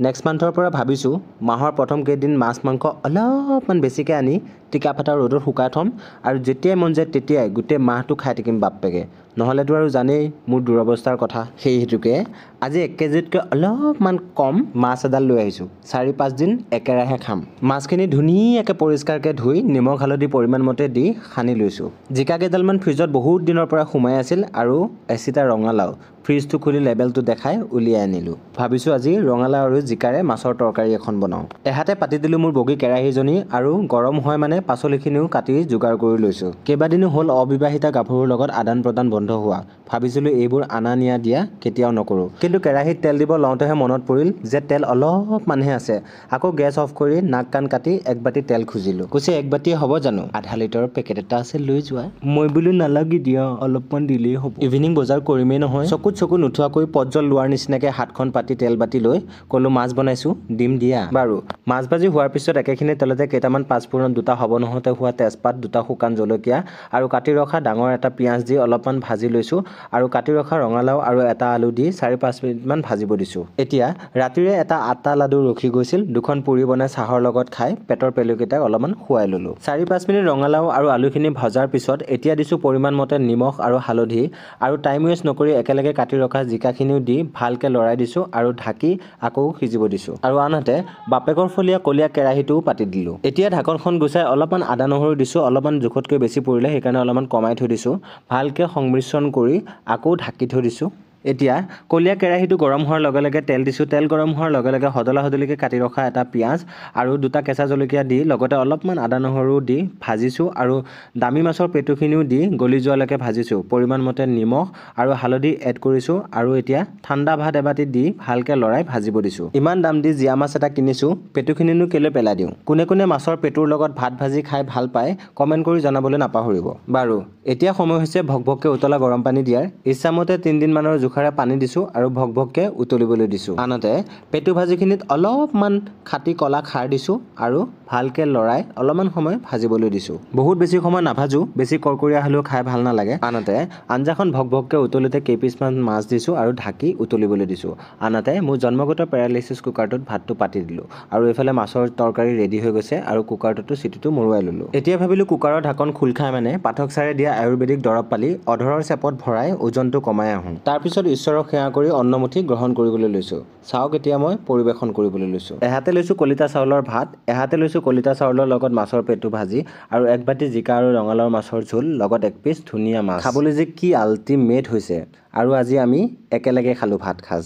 Next মান্থৰ পৰা ভাবিছোঁ মাহৰ প্ৰথম কেইদিন মাছ মাংস অলপমান বেছিকৈ আনি টিকা ফটা ৰ'দত শুকাই থ'ম আৰু যেতিয়াই মন যায় তেতিয়াই গোটেই মাহটো খাই থাকিম বাপ্পেকে। নহ'লেতো আৰু জানেই মোৰ দুৰৱস্থাৰ কথা। সেই হেতুকে আজি 1 কেজিতকৈ অলপমান কম মাছ এডাল লৈ আহিছোঁ। 4-5 দিন একেৰাহে খাম। মাছখিনি ধুনীয়াকৈ পৰিষ্কাৰকৈ ধুই নিমখ হালধি পৰিমাণমতে দি সানি লৈছোঁ। জিকা কেইডালমান ফ্ৰিজত বহুত দিনৰ পৰা সোমাই আছিল আৰু এচিটা ৰঙালাও ফ্ৰিজটো খুলি লেবেলটো দেখাই উলিয়াই আনিলোঁ। ভাবিছোঁ আজি ৰঙালাও আৰু জিকাৰে মাছৰ তৰকাৰী এখন বনাওঁ। এহাতে পাতি দিলোঁ মোৰ বগী কেৰাহীজনী আৰু গৰম হয় মানে পাচলিখিনিও কাটি যোগাৰ কৰি লৈছোঁ। কেইবাদিনো হ'ল অবিবাহিতা গাভৰুৰ লগত আদান প্ৰদান বন্ধ হোৱা। ভাবিছিলোঁ এইবোৰ আনা নিয়া দিয়া কেতিয়াও নকৰোঁ। কিন্তু কেৰাহীত তেল দিব লওঁতেহে মনত পৰিল যে তেল অলপমানহে আছে। আকৌ গেছ অফ কৰি নাক কাণ কাটি 1 বাতি তেল খুজিলোঁ। কৈছে 1 বাতিয়ে হ'ব জানো? আধা লিটাৰৰ পেকেট এটা আছে লৈ যোৱা। মই বোলো নালাগে দিয়া অলপমান দিলেই হ'ব। ইভিনিং বজাৰ কৰিমেই নহয়। চকু নোথোৱাকৈ পজ্জল লোৱাৰ নিচিনাকৈ হাতখন পাতি তেল বাতি লৈ ক'লো মাছ বনাইছোঁ দিম দিয়া। বাৰু মাছ ভাজি হোৱাৰ পিছত একেখিনি তেলতে কেইটামান পাঁচফোৰণ, 2টা হ'ব নহওঁতে হোৱা তেজপাত, 2টা শুকান জলকীয়া আৰু কাটি ৰখা ডাঙৰ এটা পিঁয়াজ দি অলপমান ভাজি লৈছোঁ আৰু কাটি ৰখা ৰঙালাও আৰু এটা আলু দি 4-5 মিনিটমান ভাজিব দিছোঁ। এতিয়া ৰাতিৰে এটা আটা লাডু ৰখি গৈছিল, 2খন পুৰি বনাই চাহৰ লগত খাই পেটৰ পেলুকেইটাক অলপমান শুৱাই ল'লোঁ। 4-5 মিনিট ৰঙালাও আৰু আলুখিনি ভজাৰ পিছত এতিয়া দিছোঁ পৰিমাণ মতে নিমখ আৰু হালধি আৰু টাইম ৱেষ্ট নকৰি একেলগে কাটি ৰখা জিকাখিনিও দি ভালকৈ লৰাই দিছোঁ আৰু ঢাকি আকৌ সিজিব দিছোঁ। আৰু আনহাতে বাপেকৰ ফলীয়া কলীয়া কেৰাহীটোও পাতি দিলোঁ। এতিয়া ঢাকনখন গুচাই অলপমান আদা নহৰু দিছোঁ, অলপমান জোখতকৈ বেছি পৰিলে সেইকাৰণে অলপমান কমাই থৈ দিছোঁ। ভালকৈ সংমিশ্ৰণ কৰি আকৌ ঢাকি থৈ দিছোঁ। এতিয়া কলীয়া কেৰাহীটো গৰম হোৱাৰ লগে লগে তেল দিছোঁ। তেল গৰম হোৱাৰ লগে লগে সদলা সদলিকৈ কাটি ৰখা এটা পিঁয়াজ আৰু 2টা কেঁচা জলকীয়া দি লগতে অলপমান আদা নহৰু দি ভাজিছোঁ আৰু দামী মাছৰ পেটুখিনিও দি গলি যোৱালৈকে ভাজিছোঁ। পৰিমাণ মতে নিমখ আৰু হালধি এড কৰিছোঁ আৰু এতিয়া ঠাণ্ডা ভাত এবাতি দি ভালকৈ লৰাই ভাজিব দিছোঁ। ইমান দাম দি জীয়া মাছ এটা কিনিছোঁ, পেটুখিনিনো কেলৈ পেলাই দিওঁ? কোনে কোনে মাছৰ পেটুৰ লগত ভাত ভাজি খাই ভাল পায় কমেণ্ট কৰি জনাবলৈ নাপাহৰিব। বাৰু এতিয়া সময় হৈছে ভকভককৈ উতলা গৰম পানী দিয়াৰ। ইচ্ছামতে 3 দিনমানৰ জোখাৰে পানী দিছোঁ আৰু ভকভককৈ উতলিবলৈ দিছোঁ। আনহাতে পেটু ভাজিখিনিত অলপমান খাটি কলা খাৰ দিছোঁ আৰু ভালকৈ লৰাই অলপমান সময় ভাজিবলৈ দিছোঁ। বহুত বেছি সময় নাভাজোঁ, বেছি কৰকৰীয়া হ'লেও খাই ভাল নালাগে। আনহাতে আঞ্জাখন ভকভককৈ উতলোতে কেইপিচমান মাছ দিছোঁ আৰু ঢাকি উতলিবলৈ দিছোঁ। আনহাতে মোৰ জন্মগত পেৰালাইচিছ কুকাৰটোত ভাতটো পাতি দিলোঁ আৰু এইফালে মাছৰ তৰকাৰী ৰেডি হৈ গৈছে আৰু কুকাৰটোতো চিটিটো মৰুৱাই ল'লোঁ। এতিয়া ভাবিলোঁ কুকাৰৰ ঢাকন খোল খাই মানে পাঠক ছাৰে দিয়া আয়ুৰ্বেদিক দৰৱ পালি অধৰৰ চেপত ভৰাই ওজনটো কমাই আহোঁ। তাৰপিছত ঈশ্বৰক সেৱা কৰি অন্নমুঠি গ্ৰহণ কৰিবলৈ লৈছোঁ। চাওক এতিয়া মই পৰিৱেশন কৰিবলৈ লৈছোঁ। এহাতে লৈছোঁ কলিতা চাউলৰ ভাত, এহাতে লৈছোঁ কলিতা চাউলৰ লগত মাছৰ পেটু ভাজি আৰু 1 বাতি জিকা আৰু ৰঙালাও মাছৰ ঝোল লগত 1 পিচ ধুনীয়া মাছ। খাবলৈ যে কি আল্টিমেট হৈছে। আৰু আজি আমি একেলগে খালোঁ ভাত সাজ।